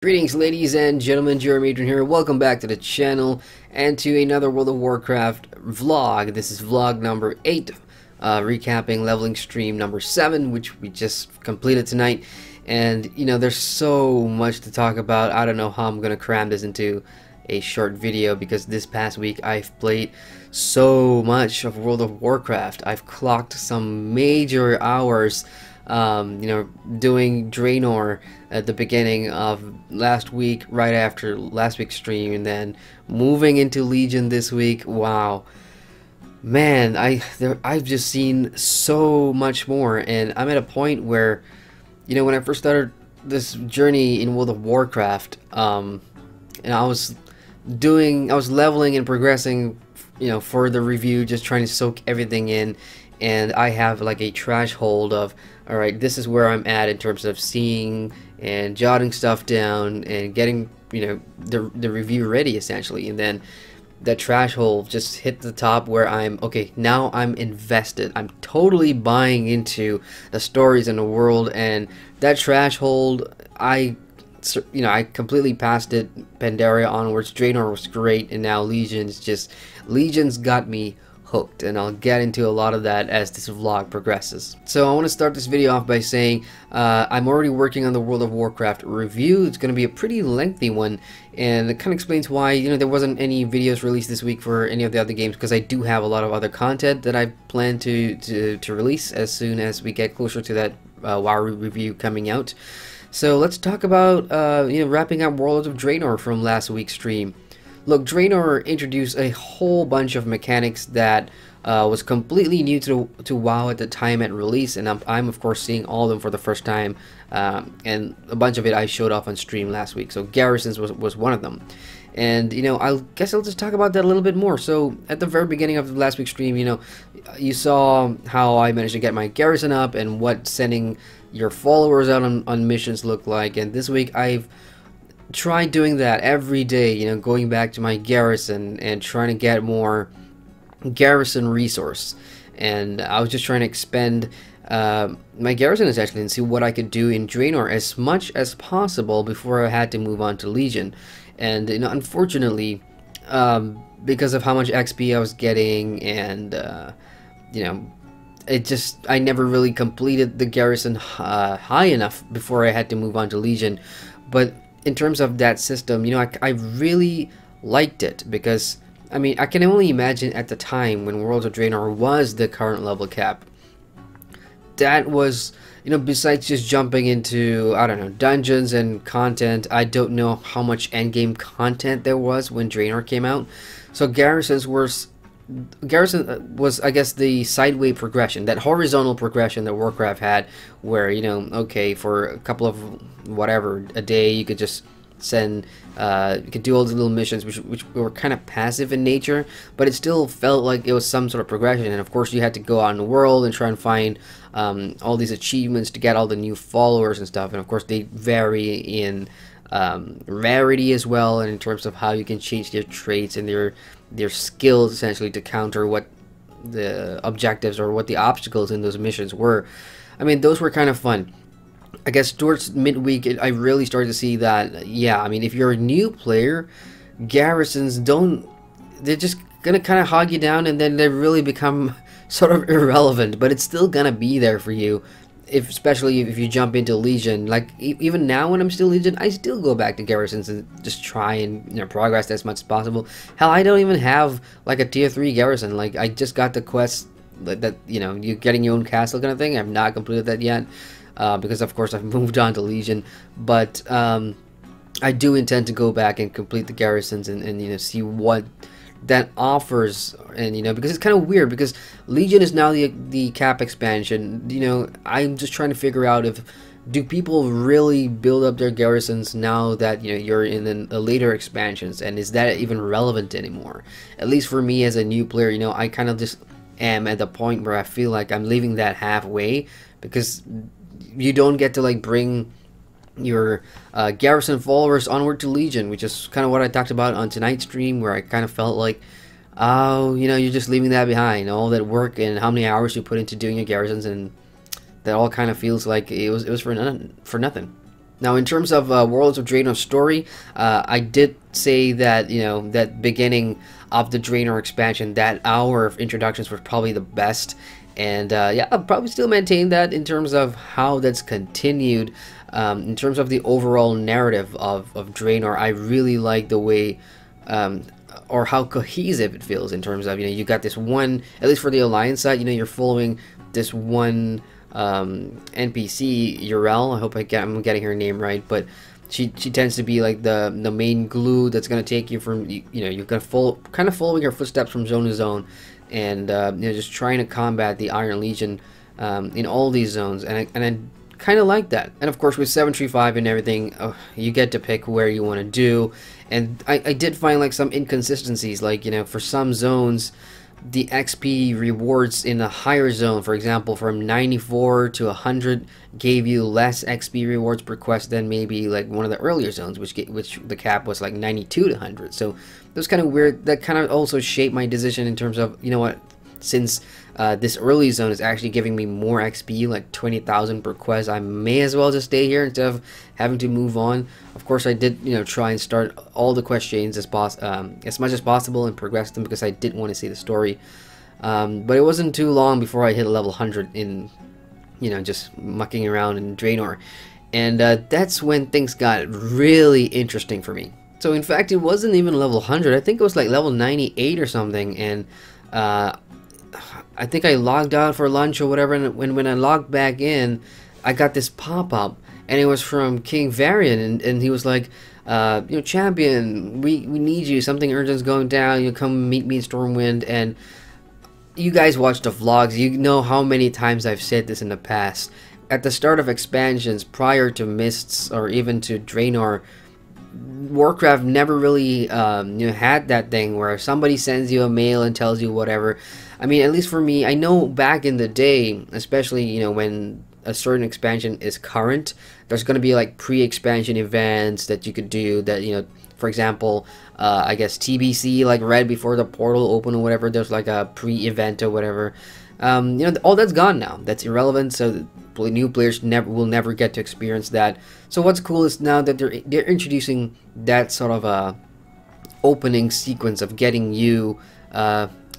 Greetings ladies and gentlemen, Adrian here. Welcome back to the channel and to another World of Warcraft vlog. This is vlog number 8, recapping leveling stream number 7, which we just completed tonight. And you know, there's so much to talk about. I don't know how I'm gonna cram this into a short video because this past week I've played so much of World of Warcraft. I've clocked some major hours you know, doing Draenor at the beginning of last week, right after last week's stream, and then moving into Legion this week. Wow, man, I've just seen so much more, and I'm at a point where, you know, when I first started this journey in World of Warcraft, and I was leveling and progressing, you know, for the review, just trying to soak everything in. And I have like a threshold of, alright, this is where I'm at in terms of seeing and jotting stuff down and getting, you know, the review ready essentially. And then that threshold just hit the top where I'm, okay, now I'm invested. I'm totally buying into the stories in the world, and that threshold, I completely passed it. Pandaria onwards, Draenor was great, and now Legion's got me hooked, and I'll get into a lot of that as this vlog progresses. So I want to start this video off by saying I'm already working on the World of Warcraft review. It's going to be a pretty lengthy one, and it kind of explains why, you know, there wasn't any videos released this week for any of the other games, because I do have a lot of other content that I plan to release as soon as we get closer to that WoW review coming out. So let's talk about you know, wrapping up World of Draenor from last week's stream. Look, Draenor introduced a whole bunch of mechanics that was completely new to WoW at the time at release, and I'm of course seeing all of them for the first time, and a bunch of it I showed off on stream last week. So garrisons was one of them, and you know, I guess I'll just talk about that a little bit more. So at the very beginning of last week's stream, you know, you saw how I managed to get my garrison up and what sending your followers out on missions look like, and this week I've try doing that every day, you know, going back to my garrison and trying to get more garrison resource. And I was just trying to expend my garrison essentially and see what I could do in Draenor as much as possible before I had to move on to Legion. And you know, unfortunately, because of how much XP I was getting, and you know, I never really completed the garrison high enough before I had to move on to Legion. But in terms of that system, you know, I really liked it, because I mean, I can only imagine at the time when World of Draenor was the current level cap, that was, you know, besides just jumping into, I don't know, dungeons and content, I don't know how much endgame content there was when Draenor came out. So garrison was, I guess, the sideway progression, that horizontal progression that Warcraft had, where, you know, okay, for a couple of whatever a day, you could just send, you could do all these little missions which were kind of passive in nature, but it still felt like it was some sort of progression. And of course you had to go out in the world and try and find all these achievements to get all the new followers and stuff, and of course they vary in rarity as well, and in terms of how you can change their traits and their skills essentially to counter what the objectives or what the obstacles in those missions were. I mean, those were kind of fun. I guess towards midweek I really started to see that, yeah, I mean, if you're a new player, garrisons they're just gonna kind of hog you down, and then they really become sort of irrelevant, but it's still gonna be there for you, especially if you jump into Legion. Like even now when I'm still Legion, I still go back to garrisons and just try and, you know, progress as much as possible. Hell, I don't even have like a tier 3 garrison. Like I just got the quest that you know, you're getting your own castle kind of thing. I've not completed that yet, because of course I've moved on to Legion, but I do intend to go back and complete the garrisons and you know, see what that offers. And you know, because it's kind of weird, because Legion is now the cap expansion. You know, I'm just trying to figure out do people really build up their garrisons now that, you know, you're in the later expansions, and is that even relevant anymore? At least for me as a new player, you know, I kind of just am at the point where I feel like I'm leaving that halfway, because you don't get to like bring your garrison followers onward to Legion, which is kind of what I talked about on tonight's stream, where I kind of felt like, oh, you know, you're just leaving that behind, all that work and how many hours you put into doing your garrisons, and that all kind of feels like it was for nothing. Now, in terms of Worlds of Draenor story, I did say that, you know, that beginning of the Draenor expansion, that hour of introductions was probably the best. And yeah, I'll probably still maintain that in terms of how that's continued. In terms of the overall narrative of Draenor, I really like the way, or how cohesive it feels in terms of, you know, you got this one, at least for the Alliance side, you know, you're following this one NPC, Urel. I hope I'm getting her name right, but she tends to be like the main glue that's going to take you from, you know, you're going to kind of following her footsteps from zone to zone, and you know, just trying to combat the Iron Legion in all these zones, and I kind of like that. And of course, with 735 and everything, you get to pick where you want to do, and I did find like some inconsistencies, like, you know, for some zones the XP rewards in a higher zone, for example, from 94 to 100 gave you less XP rewards per quest than maybe like one of the earlier zones, which the cap was like 92 to 100. So that was kind of weird. That kind of also shaped my decision in terms of, you know what, since this early zone is actually giving me more XP, like 20,000 per quest, I may as well just stay here instead of having to move on. Of course, I did, you know, try and start all the quest chains as much as possible and progress them because I did want to see the story. But it wasn't too long before I hit a level 100 in, you know, just mucking around in Draenor, and that's when things got really interesting for me. So in fact, it wasn't even level 100. I think it was like level 98 or something, and I think I logged out for lunch or whatever, and when I logged back in, I got this pop-up, and it was from King Varian, and he was like, you know, champion, we need you, something urgent's going down, you come meet me in Stormwind. And you guys watch the vlogs, you know how many times I've said this in the past. At the start of expansions, prior to Mists or even to Draenor, Warcraft never really you know, had that thing where somebody sends you a mail and tells you whatever. I mean, at least for me, I know back in the day, especially, you know, when a certain expansion is current, there's going to be like pre-expansion events that you could do that, you know, for example, I guess TBC, like right before the portal open or whatever, there's like a pre-event or whatever. You know, all that's gone now. That's irrelevant, so new players will never get to experience that. So what's cool is now that they're introducing that sort of opening sequence of getting you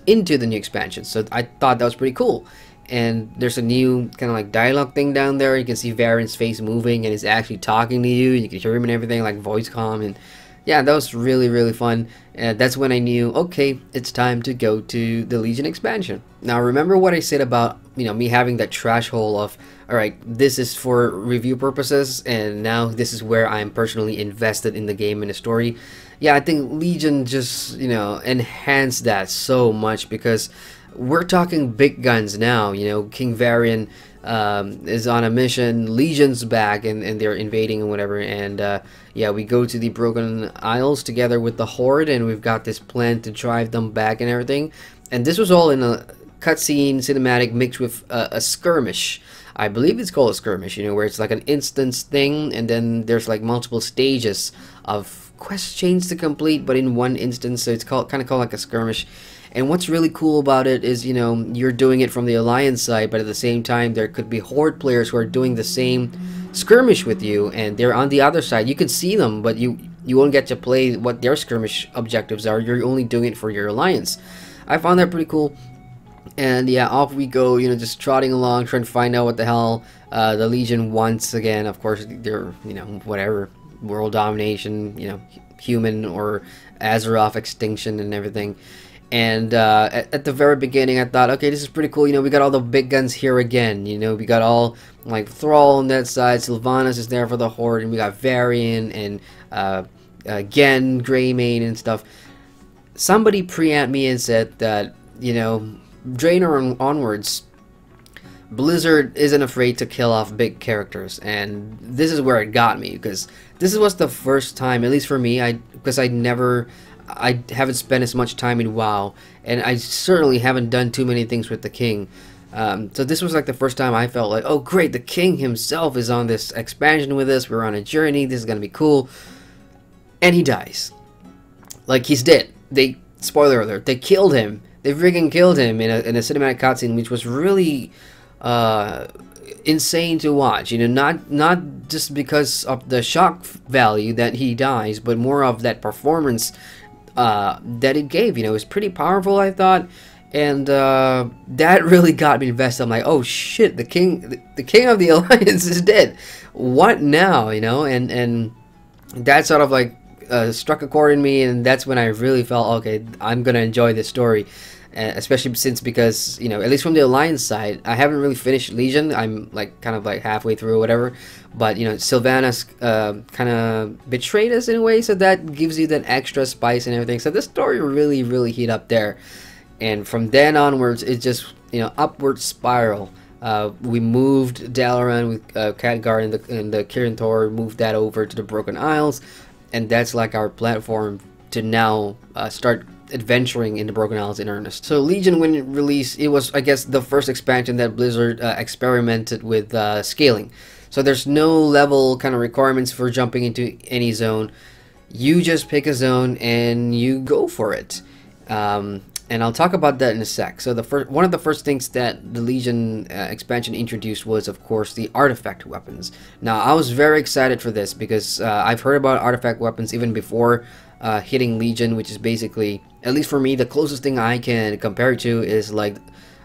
into the new expansion. So I thought that was pretty cool. And there's a new kind of like dialogue thing down there. You can see Varian's face moving, and he's actually talking to you. You can hear him and everything, like voice comm, and yeah, that was really fun. And that's when I knew, okay, it's time to go to the Legion expansion. Now, remember what I said about, you know, me having that trash hole of, all right, this is for review purposes, and now this is where I'm personally invested in the game and the story. Yeah, I think Legion just, you know, enhanced that so much, because we're talking big guns now. You know, King Varian is on a mission, Legion's back, and they're invading and whatever, and yeah, we go to the Broken Isles together with the Horde, and we've got this plan to drive them back and everything. And this was all in a cutscene cinematic mixed with a skirmish. I believe it's called a skirmish, you know, where it's like an instance thing, and then there's like multiple stages of quest chains to complete, but in one instance, so it's kind of called like a skirmish. And what's really cool about it is, you know, you're doing it from the Alliance side, but at the same time, there could be Horde players who are doing the same skirmish with you, and they're on the other side. You can see them, but you won't get to play what their skirmish objectives are. You're only doing it for your Alliance. I found that pretty cool. And yeah, off we go, you know, just trotting along, trying to find out what the hell the Legion wants. Again, of course, they're, you know, whatever, world domination, you know, human or Azeroth extinction and everything. And at the very beginning, I thought, okay, this is pretty cool. You know, we got all the big guns here again. You know, we got all, like, Thrall on that side. Sylvanas is there for the Horde. And we got Varian and Gen, Greymane and stuff. Somebody pre-amped me and said that, you know, Draenor onwards, Blizzard isn't afraid to kill off big characters. And this is where it got me. Because this was the first time, at least for me, because I haven't spent as much time in WoW, and I certainly haven't done too many things with the King. So this was like the first time I felt like, oh great, the King himself is on this expansion with us, we're on a journey, this is gonna be cool. And he dies. Like, he's dead. Spoiler alert, they killed him. They freaking killed him in a cinematic cutscene, which was really, insane to watch. You know, not just because of the shock value that he dies, but more of that performance that it gave. You know, it was pretty powerful, I thought, and that really got me invested. I'm like, oh shit, the king of the Alliance is dead. What now? You know, and that sort of like struck a chord in me, and that's when I really felt, okay, I'm gonna enjoy this story. Especially since, because, you know, at least from the Alliance side, I haven't really finished Legion. I'm like kind of like halfway through or whatever, but you know, Sylvanas kind of betrayed us in a way, so that gives you that extra spice and everything. So the story really heat up there, and from then onwards it just, you know, upward spiral. We moved Dalaran with Khadgar and the Kirin Tor, moved that over to the Broken Isles, and that's like our platform to now start adventuring in the Broken Isles in earnest. So Legion, when it released, it was, I guess, the first expansion that Blizzard experimented with scaling. So there's no level kind of requirements for jumping into any zone. You just pick a zone and you go for it. And I'll talk about that in a sec. So one of the first things that the Legion expansion introduced was, of course, the artifact weapons. Now, I was very excited for this because I've heard about artifact weapons even before hitting Legion, which is basically, at least for me, the closest thing I can compare it to is like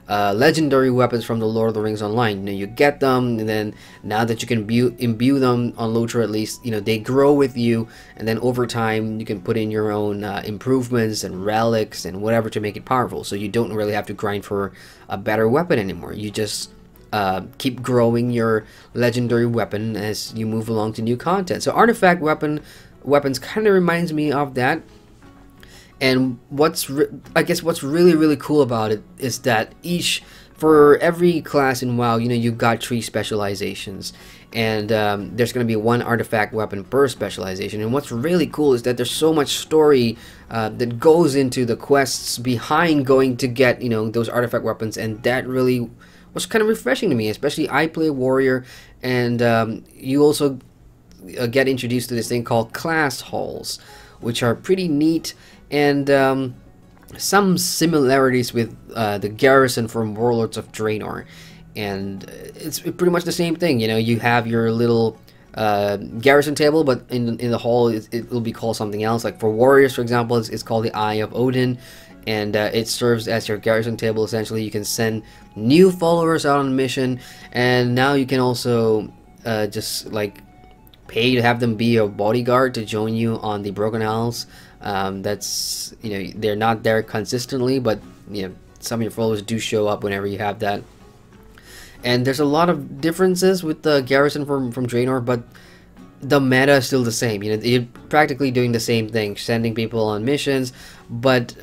legendary weapons from the Lord of the Rings Online. You know, you get them, and then now that you can imbue them on Lothar, at least, you know, they grow with you, and then over time you can put in your own improvements and relics and whatever to make it powerful. So you don't really have to grind for a better weapon anymore. You just keep growing your legendary weapon as you move along to new content. So artifact weapons kind of reminds me of that. And I guess what's really cool about it is that for every class in WoW, you know, you've got 3 specializations, and there's going to be 1 artifact weapon per specialization. And what's really cool is that there's so much story that goes into the quests behind going to get, you know, those artifact weapons, and that really was kind of refreshing to me. Especially, I play warrior, and you also get introduced to this thing called class halls, which are pretty neat, and some similarities with the garrison from Warlords of Draenor. And it's pretty much the same thing. You know, you have your little garrison table, but in the hall it will be called something else. Like for warriors, for example, it's called the Eye of Odin, and it serves as your garrison table. Essentially, you can send new followers out on a mission, and now you can also just like pay to have them be a bodyguard to join you on the Broken Isles. That's, you know, they're not there consistently, but you know, some of your followers do show up whenever you have that. And there's a lot of differences with the garrison from Draenor, but the meta is still the same. You know, you're practically doing the same thing, sending people on missions, but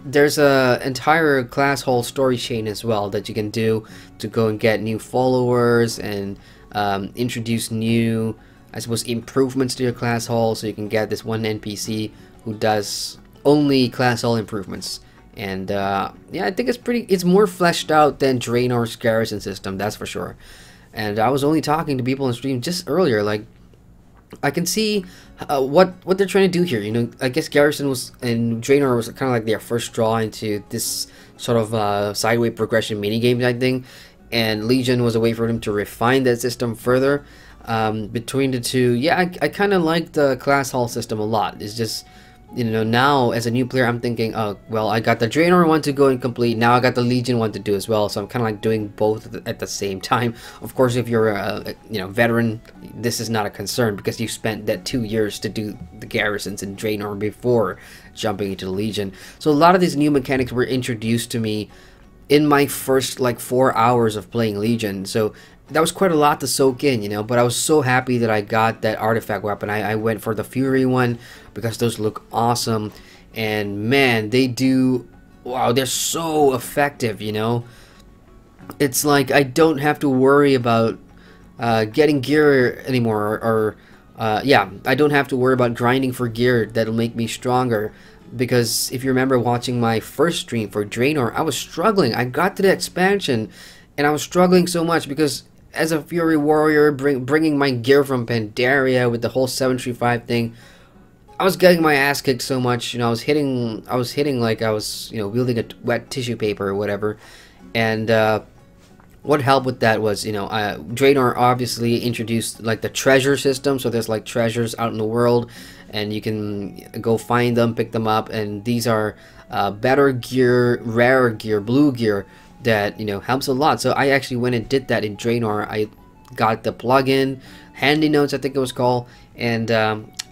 there's a entire class hall story chain as well that you can do to go and get new followers and introduce new, I suppose, improvements to your class hall, so you can get this one NPC who does only class hall improvements. And yeah, I think it's more fleshed out than Draenor's garrison system, that's for sure. And I was only talking to people on stream just earlier, like, I can see what they're trying to do here. You know, I guess garrison and Draenor was kind of like their first draw into this sort of sideways progression minigame type thing, and Legion was a way for them to refine that system further. Between the two, yeah, I kind of like the class hall system a lot. It's just, you know, now as a new player, I'm thinking, oh, well, I got the Draenor one to go and complete. Now I got the Legion one to do as well. So I'm kind of like doing both at the same time. Of course, if you're a veteran, this is not a concern because you spent that 2 years to do the garrisons in Draenor before jumping into the Legion. So a lot of these new mechanics were introduced to me in my first like 4 hours of playing Legion. So that was quite a lot to soak in, you know, but I was so happy that I got that artifact weapon. I went for the Fury one because those look awesome, and man, they do, wow, they're so effective, you know. It's like I don't have to worry about getting gear anymore, or yeah, I don't have to worry about grinding for gear that'll make me stronger. Because if you remember watching my first stream for Draenor, I was struggling. I got to the expansion and I was struggling so much because as a Fury Warrior, bringing my gear from Pandaria with the whole 735 thing, I was getting my ass kicked so much. You know, I was hitting like I was, you know, wielding a wet tissue paper or whatever. And what helped with that was, Draenor obviously introduced like the treasure system, so there's like treasures out in the world, and you can go find them, pick them up, and these are better gear, rarer gear, blue gear that helps a lot. So I actually went and did that in Draenor. I got the plugin, Handy Notes I think it was called, and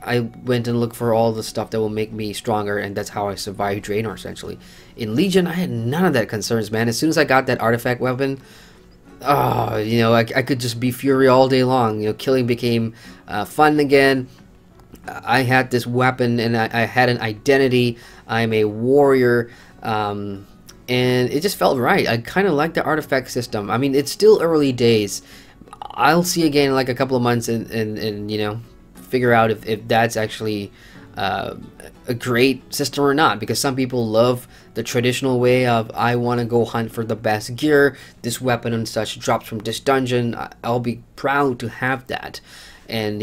I went and looked for all the stuff that will make me stronger, and that's how I survived Draenor essentially. In Legion, I had none of that concerns, man. As soon as I got that artifact weapon, oh, I could just be Fury all day long. Killing became fun again. I had this weapon, and I had an identity. I'm a warrior, and it just felt right. I kind of like the artifact system. I mean, it's still early days. I'll see again in like a couple of months, and figure out if that's actually a great system or not, because some people love the traditional way of, I want to go hunt for the best gear, this weapon and such drops from this dungeon, I'll be proud to have that. And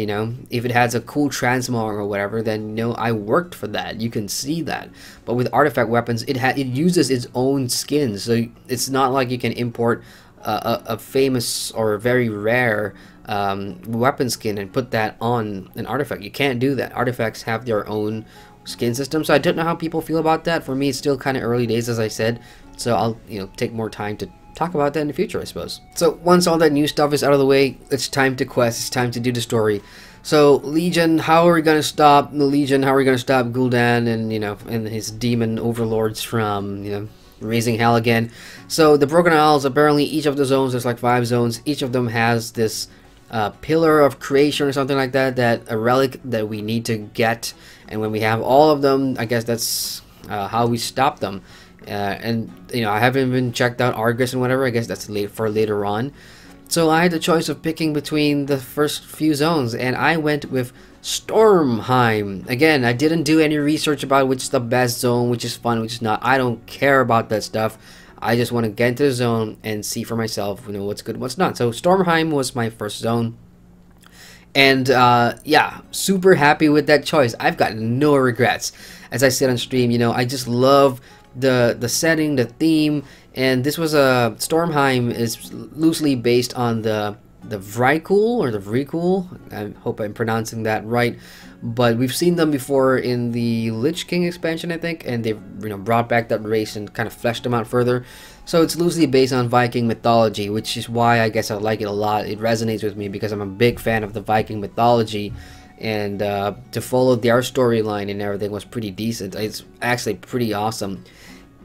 if it has a cool transmog or whatever, then I worked for that. You can see that. But with artifact weapons, it uses its own skins, so it's not like you can import a famous or very rare weapon skin and put that on an artifact. You can't do that. Artifacts have their own skin system, so I don't know how people feel about that. For me, it's still kind of early days, as I said, so I'll take more time to talk about that in the future, I suppose. So once all that new stuff is out of the way, it's time to quest, it's time to do the story. So Legion, how are we gonna stop the Legion? How are we gonna stop Gul'dan and and his demon overlords from raising hell again? So the Broken Isles, apparently each of the zones, there's like 5 zones, each of them has this pillar of creation or something like that, a relic that we need to get, and when we have all of them, I guess that's how we stop them. And I haven't even checked out Argus and whatever. I guess that's for later on. So I had the choice of picking between the first few zones, and I went with Stormheim. Again, I didn't do any research about which is the best zone, which is fun, which is not. I don't care about that stuff. I just want to get into the zone and see for myself, what's good, what's not. So Stormheim was my first zone, and yeah, super happy with that choice. I've got no regrets. As I said on stream, I just love the setting, the theme, and this was Stormheim is loosely based on the Vrykul or the Vrykul. I hope I'm pronouncing that right. But we've seen them before in the Lich King expansion, I think, and they've brought back that race and kind of fleshed them out further. So it's loosely based on Viking mythology, which is why I guess I like it a lot. It resonates with me because I'm a big fan of the Viking mythology, and to follow their storyline and everything was pretty decent. It's actually pretty awesome.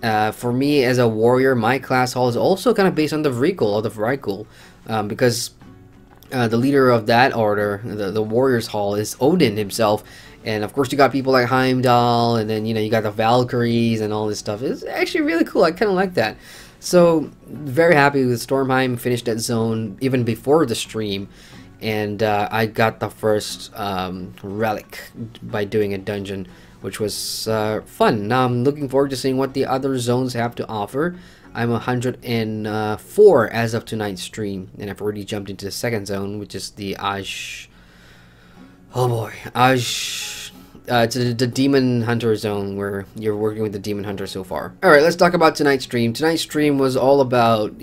For me as a warrior, my class hall is also kind of based on the Vrykul or the Vrykul, because the leader of that order, the Warriors Hall, is Odin himself. And of course you got people like Heimdall, and then you got the Valkyries and all this stuff. It's actually really cool. I kind of like that. So very happy with Stormheim. Finished that zone even before the stream, and I got the first relic by doing a dungeon, which was fun. Now I'm looking forward to seeing what the other zones have to offer. I'm 104 as of tonight's stream, and I've already jumped into the second zone, which is the oh boy, it's the Demon Hunter zone, where you're working with the Demon Hunter so far. Alright, let's talk about tonight's stream. Tonight's stream was all about,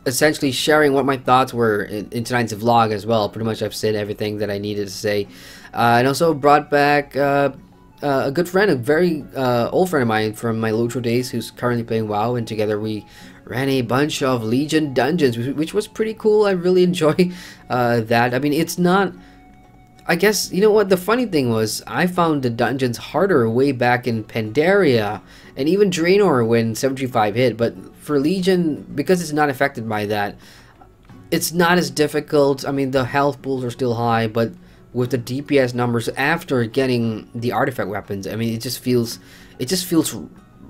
essentially sharing what my thoughts were in tonight's vlog as well. Pretty much I've said everything that I needed to say. And also brought back a good friend, a very old friend of mine from my Lotro days, who's currently playing WoW, and together we ran a bunch of Legion dungeons, which was pretty cool. I really enjoy that. I mean, it's not... I guess, what the funny thing was, I found the dungeons harder way back in Pandaria, and even Draenor when 75 hit, but for Legion, because it's not affected by that, it's not as difficult. I mean, the health pools are still high, but with the DPS numbers after getting the artifact weapons, I mean, it just feels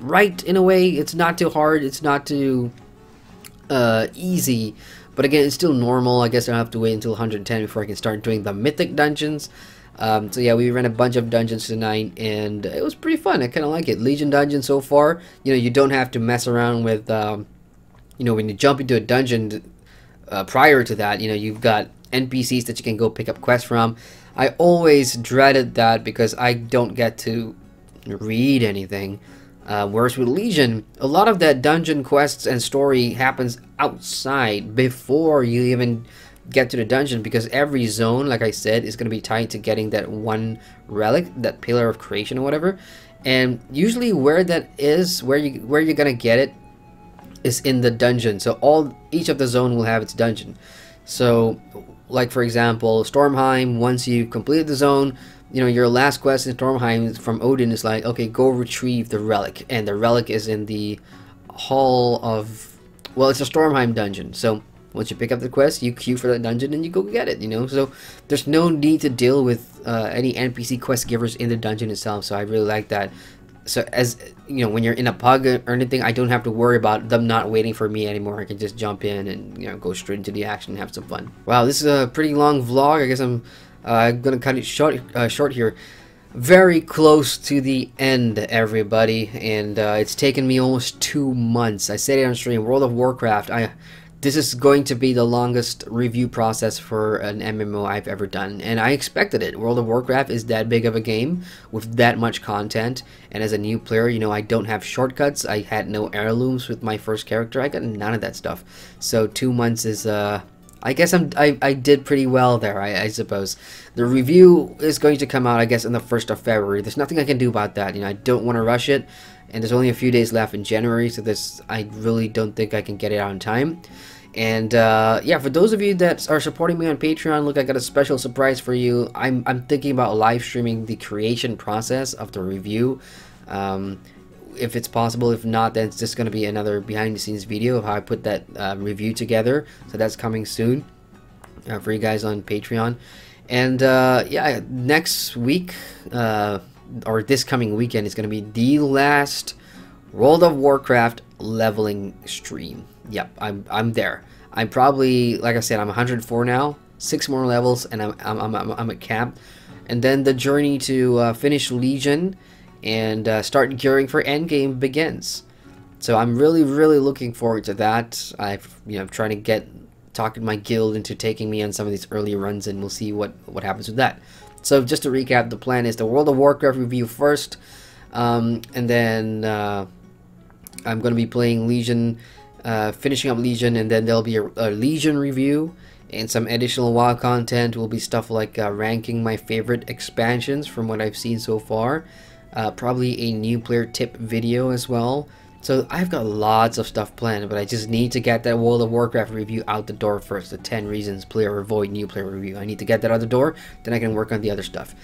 right in a way. It's not too hard, it's not too easy, but again, it's still normal. I guess I'll have to wait until 110 before I can start doing the mythic dungeons. So yeah, we ran a bunch of dungeons tonight, and it was pretty fun. I kind of like it. Legion dungeon so far, you don't have to mess around with, when you jump into a dungeon prior to that, you've got NPCs that you can go pick up quests from. I always dreaded that because I don't get to read anything. Whereas with Legion, a lot of that dungeon quests and story happens outside before you even get to the dungeon, because every zone, like I said, is going to be tied to getting that one relic, that pillar of creation or whatever. And usually where that is, where you're going to get it, is in the dungeon. So each of the zone will have its dungeon. So like for example, Stormheim, once you complete the zone, you know, your last quest in Stormheim from Odin is like, okay, go retrieve the relic, and the relic is in the hall of, well, it's a Stormheim dungeon. So once you pick up the quest, you queue for that dungeon and you go get it, you know. So there's no need to deal with any NPC quest givers in the dungeon itself. So I really like that. So as you know, when you're in a pug or anything, I don't have to worry about them not waiting for me anymore. I can just jump in and, you know, go straight into the action and have some fun. Wow, this is a pretty long vlog. I guess I'm gonna cut it short here. Very close to the end, everybody, and it's taken me almost 2 months. I said it on stream. World of Warcraft. This is going to be the longest review process for an MMO I've ever done, and I expected it. World of Warcraft is that big of a game with that much content, and as a new player, you know, I don't have shortcuts. I had no heirlooms with my first character. I got none of that stuff. So 2 months is I guess I did pretty well there, I suppose. The review is going to come out, I guess, on the 1st of February. There's nothing I can do about that. You know, I don't want to rush it, and there's only a few days left in January, so I really don't think I can get it out in time. And yeah, for those of you that are supporting me on Patreon, look, I got a special surprise for you. I'm thinking about live streaming the creation process of the review. If it's possible. If not, then it's just going to be another behind the scenes video of how I put that review together. So that's coming soon for you guys on Patreon. And yeah, next week or this coming weekend is going to be the last World of Warcraft leveling stream. Yep, I'm there. I'm probably, like I said, I'm 104 now. 6 more levels, and I'm at cap. And then the journey to finish Legion and start gearing for endgame begins. So I'm really looking forward to that. I'm trying to talking my guild into taking me on some of these early runs, and we'll see what happens with that. So just to recap, the plan is the World of Warcraft review first, and then I'm going to be playing Legion, finishing up Legion, and then there'll be a Legion review, and some additional WoW content will be stuff like ranking my favorite expansions from what I've seen so far. Probably a new player tip video as well. So I've got lots of stuff planned, but I just need to get that World of Warcraft review out the door first. The 10 reasons player avoid new player review. I need to get that out the door, then I can work on the other stuff.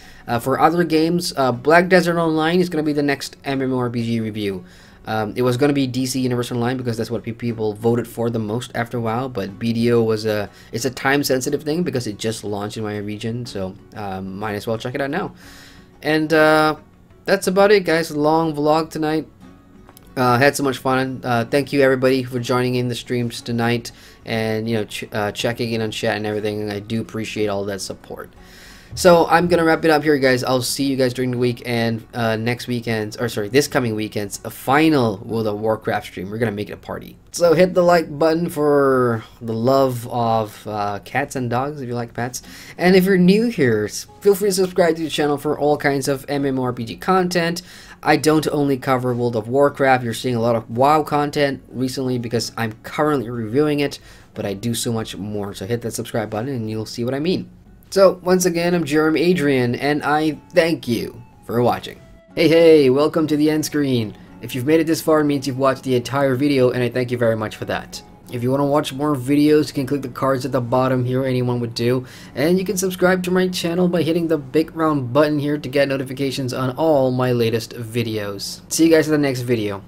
For other games, Black Desert Online is going to be the next MMORPG review. It was going to be DC Universe Online because that's what people voted for the most after WoW, but BDO was it's a time sensitive thing because it just launched in my region, so might as well check it out now. And that's about it, guys. Long vlog tonight. Had so much fun. Thank you everybody for joining in the streams tonight, and checking in on chat and everything. I do appreciate all that support. So I'm gonna wrap it up here, guys. I'll see you guys during the week, and this coming weekend's a final World of Warcraft stream. We're gonna make it a party. So hit the like button for the love of cats and dogs if you like pets. And if you're new here, feel free to subscribe to the channel for all kinds of MMORPG content. I don't only cover World of Warcraft. You're seeing a lot of WoW content recently because I'm currently reviewing it, but I do so much more. So hit that subscribe button and you'll see what I mean. So once again, I'm Adrian, and I thank you for watching. Hey, welcome to the end screen. If you've made it this far, it means you've watched the entire video, and I thank you very much for that. If you want to watch more videos, you can click the cards at the bottom here, anyone would do. And you can subscribe to my channel by hitting the big round button here to get notifications on all my latest videos. See you guys in the next video.